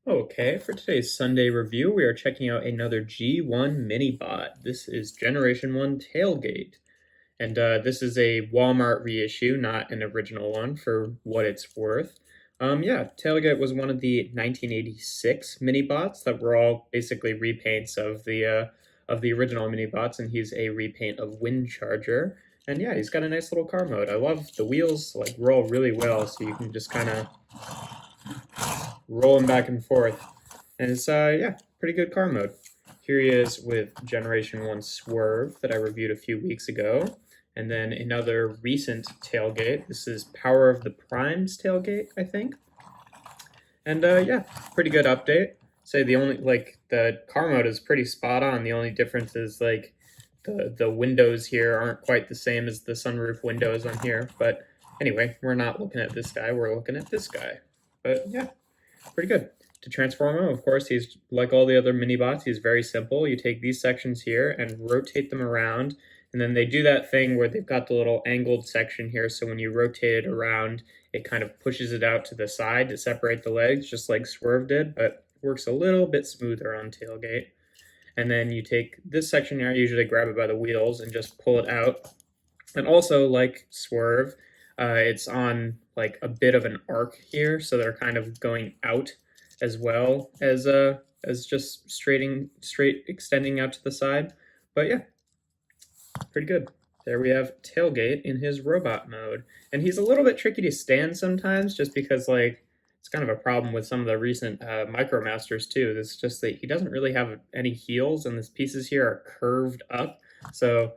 Okay, for today's Sunday review, we are checking out another G1 minibot. This is Generation 1 Tailgate. And this is a Walmart reissue, not an original one, for what it's worth. Yeah, Tailgate was one of the 1986 minibots that were all basically repaints of the original minibots, and he's a repaint of Windcharger. And yeah, he's got a nice little car mode. I love the wheels like roll really well, so you can just kind of rolling back and forth. And it's, yeah, pretty good car mode. Here he is with Generation 1 Swerve that I reviewed a few weeks ago. And then another recent tailgate. This is Power of the Primes tailgate, I think. And yeah, pretty good update. Say the only, the car mode is pretty spot on. The only difference is, the windows here aren't quite the same as the sunroof windows on here. But anyway, we're not looking at this guy, we're looking at this guy. But yeah, pretty good. To transform him, of course, he's like all the other minibots. He's very simple. You take these sections here and rotate them around, and then they do that thing where they've got the little angled section here, so when you rotate it around, it kind of pushes it out to the side to separate the legs, just like Swerve did, but works a little bit smoother on Tailgate. And then you take this section here, I usually grab it by the wheels and just pull it out. And also, like Swerve, it's on like a bit of an arc here, so they're kind of going out as well as just straight extending out to the side. But yeah, pretty good. There we have Tailgate in his robot mode. And he's a little bit tricky to stand sometimes, just because it's kind of a problem with some of the recent Micromasters too. It's just that he doesn't really have any heels, and his pieces here are curved up. So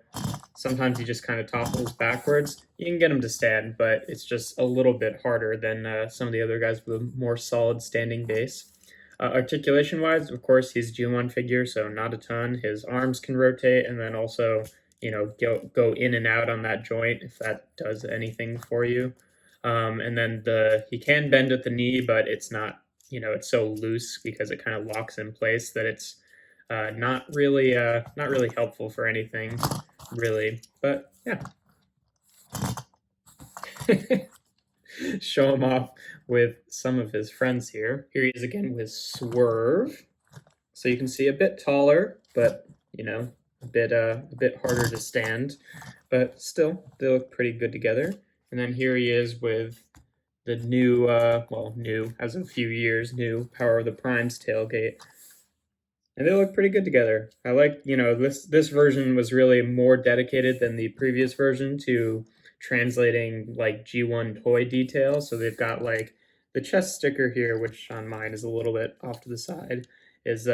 sometimes he just kind of topples backwards. You can get him to stand, but it's just a little bit harder than some of the other guys with a more solid standing base. Articulation-wise, of course, he's a G1 figure, so not a ton. His arms can rotate, and then also, go in and out on that joint if that does anything for you. And then he can bend at the knee, but it's not, it's so loose because it kind of locks in place that it's not really helpful for anything, really. But yeah. Show him off with some of his friends here. Here he is again with Swerve. So you can see a bit taller, but a bit harder to stand, but still they look pretty good together. And then here he is with the new, new as of a few years, new Power of the Primes tailgate. And they look pretty good together. I like, this version was really more dedicated than the previous version to translating like G1 toy detail. So they've got like the chest sticker here, which on mine is a little bit off to the side, is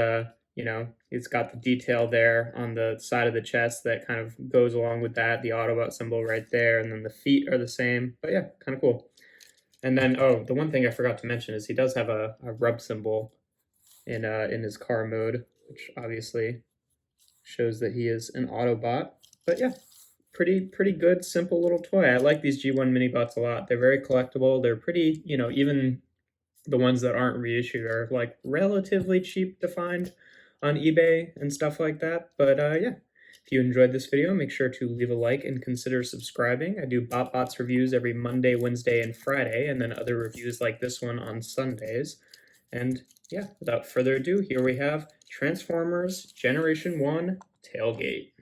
it's got the detail there on the side of the chest that kind of goes along with that, the Autobot symbol right there, and then the feet are the same. But yeah, kind of cool. And then, oh, the one thing I forgot to mention is he does have a rub symbol in his car mode, which obviously shows that he is an Autobot. But yeah, pretty good, simple little toy. I like these G1 minibots a lot. They're very collectible. They're pretty, even the ones that aren't reissued are like relatively cheap to find on eBay and stuff like that. But yeah, if you enjoyed this video, make sure to leave a like and consider subscribing. I do BotBots reviews every Monday, Wednesday, and Friday, and then other reviews like this one on Sundays. And yeah, without further ado, here we have Transformers Generation 1 Tailgate.